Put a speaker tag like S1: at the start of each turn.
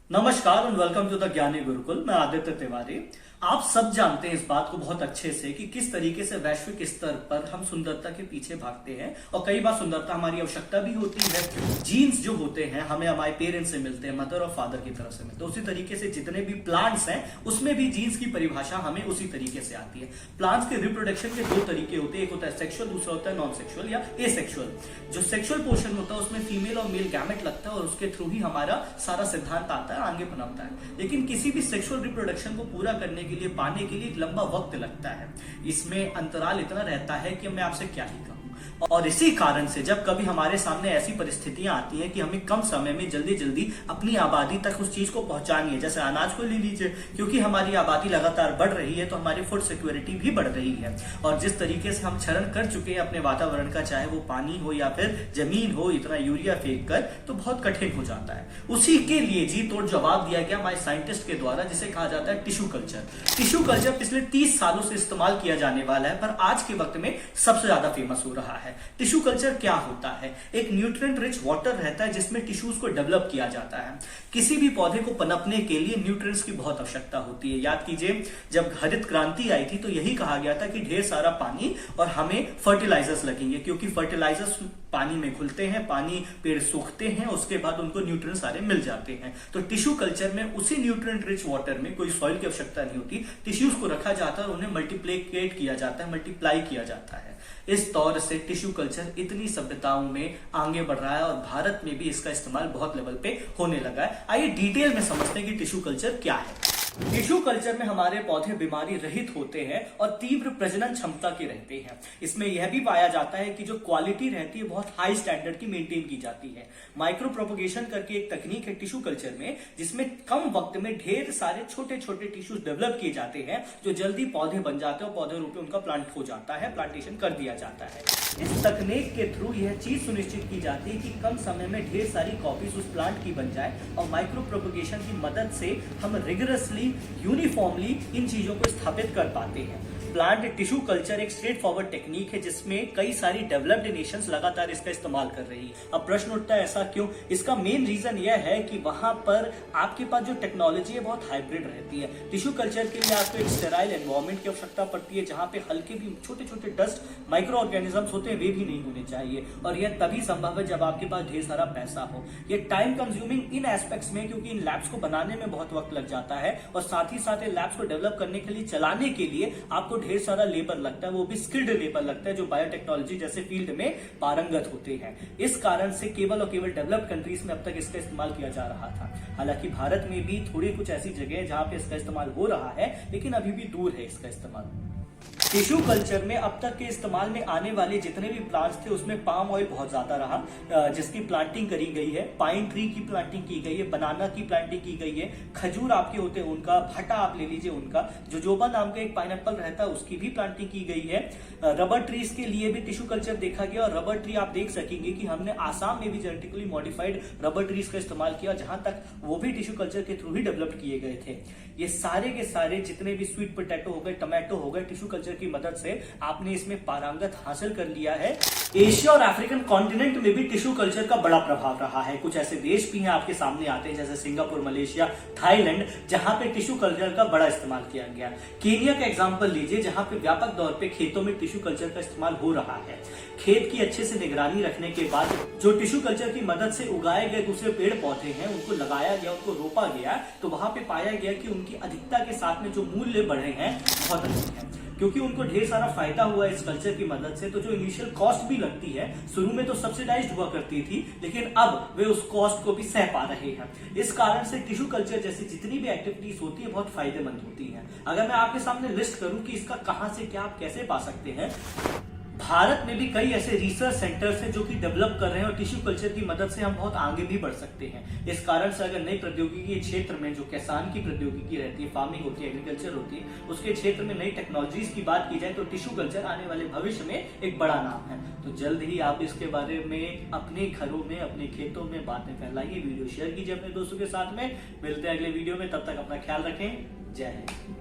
S1: नमस्कार and welcome to the ज्ञानी गुरुकुल। मैं आदित्य तिवारी। आप सब जानते हैं इस बात को बहुत अच्छे से कि किस तरीके से वैश्विक स्तर पर हम सुंदरता के पीछे भागते हैं और कई बार सुंदरता हमारी आवश्यकता भी होती है। जीन्स जो होते हैं हमें हमारे पेरेंट्स से मिलते हैं, मदर और फादर की तरफ से मिलते हैं। उसी तरीके से जितने भी प्लांट्स हैं उसमें भी जीन्स की परिभाषा हमें उसी तरीके से आती है। प्लांट्स के रिप्रोडक्शन के दो तरीके होते हैं, एक होता है सेक्सुअल, दूसरा होता है नॉन सेक्सुअल या एसेक्सुअल। जो सेक्सुअल पोर्शन होता है उसमें फीमेल और मेल गैमेट लगता है और उसके थ्रू ही हमारा सारा सिद्धांत आता है, आगे पनपता है। लेकिन किसी भी सेक्सुअल रिप्रोडक्शन को पूरा करने के लिए, पाने के लिए एक लंबा वक्त लगता है। इसमें अंतराल इतना रहता है कि मैं आपसे क्या ही कहूं। और इसी कारण से जब कभी हमारे सामने ऐसी परिस्थितियां आती हैं कि हमें कम समय में जल्दी जल्दी अपनी आबादी तक उस चीज को पहुंचानी है, जैसे अनाज को ले लीजिए, क्योंकि हमारी आबादी लगातार बढ़ रही है तो हमारी फूड सिक्योरिटी भी बढ़ रही है। और जिस तरीके से हम क्षरण कर चुके हैं अपने वातावरण का, चाहे वो पानी हो या फिर जमीन हो, इतना यूरिया फेंक कर, तो बहुत कठिन हो जाता है। उसी के लिए जी तोड़ जवाब दिया गया हमारे साइंटिस्ट के द्वारा, जिसे कहा जाता है टिश्यू कल्चर। टिश्यू कल्चर पिछले 30 सालों से इस्तेमाल किया जाने वाला है, पर आज के वक्त में सबसे ज्यादा फेमस हो रहा है। टिश्यू कल्चर क्या होता है? एक न्यूट्रिएंट रिच वाटर रहता है जिसमें टिश्यूज को डेवलप किया जाता है। किसी भी पौधे को पनपने के लिए न्यूट्रिएंट्स की बहुत आवश्यकता होती है। याद कीजिए, जब हरित क्रांति आई थी तो यही कहा गया था कि ढेर सारा पानी और हमें फर्टिलाइजर्स लगेंगे, क्योंकि फर्टिलाइजर्स पानी में घुलते हैं, पानी पेड़ सूखते हैं, उसके बाद उनको न्यूट्रिएंट्स सारे मिल जाते हैं। तो टिश्यू कल्चर में उसी न्यूट्रिएंट रिच वाटर में कोई सॉइल की आवश्यकता नहीं होती, टिश्यूज को रखा जाता है और उन्हें मल्टीप्लिकेट किया जाता है, मल्टीप्लाई किया जाता है। इस तौर से टिश्यू कल्चर इतनी सभ्यताओं में आगे बढ़ रहा है और भारत में भी इसका इस्तेमाल बहुत लेवल पे होने लगा है। आइए डिटेल में समझते हैं कि टिश्यू कल्चर क्या है। टिश्यू कल्चर में हमारे पौधे बीमारी रहित होते हैं और तीव्र प्रजनन क्षमता के रहते हैं। इसमें यह भी पाया जाता है कि जो क्वालिटी रहती है बहुत हाई स्टैंडर्ड की मेंटेन की जाती है। माइक्रो प्रोपोगेशन करके एक तकनीक है टिश्यू कल्चर में, जिसमें कम वक्त में ढेर सारे छोटे छोटे टिश्यूज डेवलप किए जाते हैं जो जल्दी पौधे बन जाते हैं और पौधे रूप में उनका प्लांट हो जाता है, प्लांटेशन कर दिया जाता है। इस तकनीक के थ्रू यह चीज सुनिश्चित की जाती है कि कम समय में ढेर सारी कॉपीज उस प्लांट की बन जाए और माइक्रो प्रोपोगेशन की मदद से हम रिगरसली, यूनिफॉर्मली इन चीजों को स्थापित कर पाते हैं। प्लांट टिश्यू कल्चर एक स्ट्रेट फॉरवर्ड टेक्निक है जिसमें कई सारी डेवलप्ड नेशंस लगातार इसका इस्तेमाल कर रही है। अब प्रश्न उठता है ऐसा क्यों? इसका मेन रीजन यह है कि वहां पर आपके पास जो टेक्नोलॉजी है बहुत हाइब्रिड रहती है। टिश्यू कल्चर के लिए आपको एक स्टेराइल एनवायरनमेंट की आवश्यकता पड़ती है, जहां पे हल्के भी छोटे छोटे डस्ट माइक्रो ऑर्गेनिजम्स होते हैं, वे भी नहीं होने चाहिए। और यह तभी संभव है जब आपके पास ढेर सारा पैसा हो। ये टाइम कंज्यूमिंग इन एस्पेक्ट्स में, क्योंकि इन लैब्स को बनाने में बहुत वक्त लग जाता है और साथ ही साथ लैब्स को डेवलप करने के लिए, चलाने के लिए आपको ढेर सारा लेबर लगता है, वो भी स्किल्ड लेबर लगता है जो बायोटेक्नोलॉजी जैसे फील्ड में पारंगत होते हैं। इस कारण से केवल और केवल डेवलप्ड कंट्रीज में अब तक इसका इस्तेमाल किया जा रहा था। हालांकि भारत में भी थोड़ी कुछ ऐसी जगह है जहां पे इसका इस्तेमाल हो रहा है, लेकिन अभी भी दूर है इसका इस्तेमाल। टिश्यू कल्चर में अब तक के इस्तेमाल में आने वाले जितने भी प्लांट्स थे उसमें पाम ऑयल बहुत ज्यादा रहा, जिसकी प्लांटिंग करी गई है। पाइन ट्री की प्लांटिंग की गई है, बनाना की प्लांटिंग की गई है, खजूर आपके होते हैं उनका, भट्टा आप ले लीजिए उनका, जोजोबा नाम का एक पाइनएप्पल रहता है उसकी भी प्लांटिंग की गई है। रबर ट्रीज के लिए भी टिश्यू कल्चर देखा गया और रबर ट्री आप देख सकेंगे कि हमने आसाम में भी जेनेटिकली मॉडिफाइड रबर ट्रीज का इस्तेमाल किया, जहां तक वो भी टिश्यू कल्चर के थ्रू ही डेवलप किए गए थे। ये सारे के सारे जितने भी स्वीट पोटैटो हो गए, टमाटो हो गए, टिश्यू कल्चर की मदद से आपने इसमें पारंगत हासिल कर लिया है। एशिया और अफ्रीकन कॉन्टिनेंट में भी टिश्यू कल्चर का बड़ा प्रभाव रहा है। कुछ ऐसे देश भी हैं आपके सामने आते हैं जैसे सिंगापुर, मलेशिया, थाईलैंड, जहां पे टिश्यू कल्चर का बड़ा इस्तेमाल किया गया। केनिया का एग्जांपल लीजिए, जहां पे व्यापक तौर पे खेतों में टिश्यू कल्चर का इस्तेमाल हो रहा है। खेत की अच्छे से निगरानी रखने के बाद जो टिश्यू कल्चर की मदद से उगाए गए दूसरे पेड़ पौधे हैं उनको लगाया गया, उनको रोपा गया, तो वहां पे पाया गया कि उनकी अधिकता के साथ में जो मूल्य बढ़े हैं बहुत अधिक है, क्योंकि उनको ढेर सारा फायदा हुआ इस कल्चर की मदद से। तो जो इनिशियल कॉस्ट भी लगती है, शुरू में तो सब्सिडाइज्ड हुआ करती थी, लेकिन अब वे उस कॉस्ट को भी सह पा रहे हैं। इस कारण से टिश्यू कल्चर जैसी जितनी भी एक्टिविटीज होती है बहुत फायदेमंद होती है। अगर मैं आपके सामने लिस्ट करूं कि इसका कहां से क्या आप कैसे पा सकते हैं, भारत में भी कई ऐसे रिसर्च सेंटर्स हैं जो कि डेवलप कर रहे हैं और टिश्यू कल्चर की मदद से हम बहुत आगे भी बढ़ सकते हैं। इस कारण से अगर नई प्रौद्योगिकी के क्षेत्र में जो किसान की प्रौद्योगिकी रहती है, फार्मिंग होती है, एग्रीकल्चर होती है, उसके क्षेत्र में नई टेक्नोलॉजीज की बात की जाए तो टिश्यू कल्चर आने वाले भविष्य में एक बड़ा नाम है। तो जल्द ही आप इसके बारे में अपने घरों में, अपने खेतों में बातें फैलाइए, वीडियो शेयर कीजिए अपने दोस्तों के साथ में। मिलते हैं अगले वीडियो में, तब तक अपना ख्याल रखें। जय हिंद।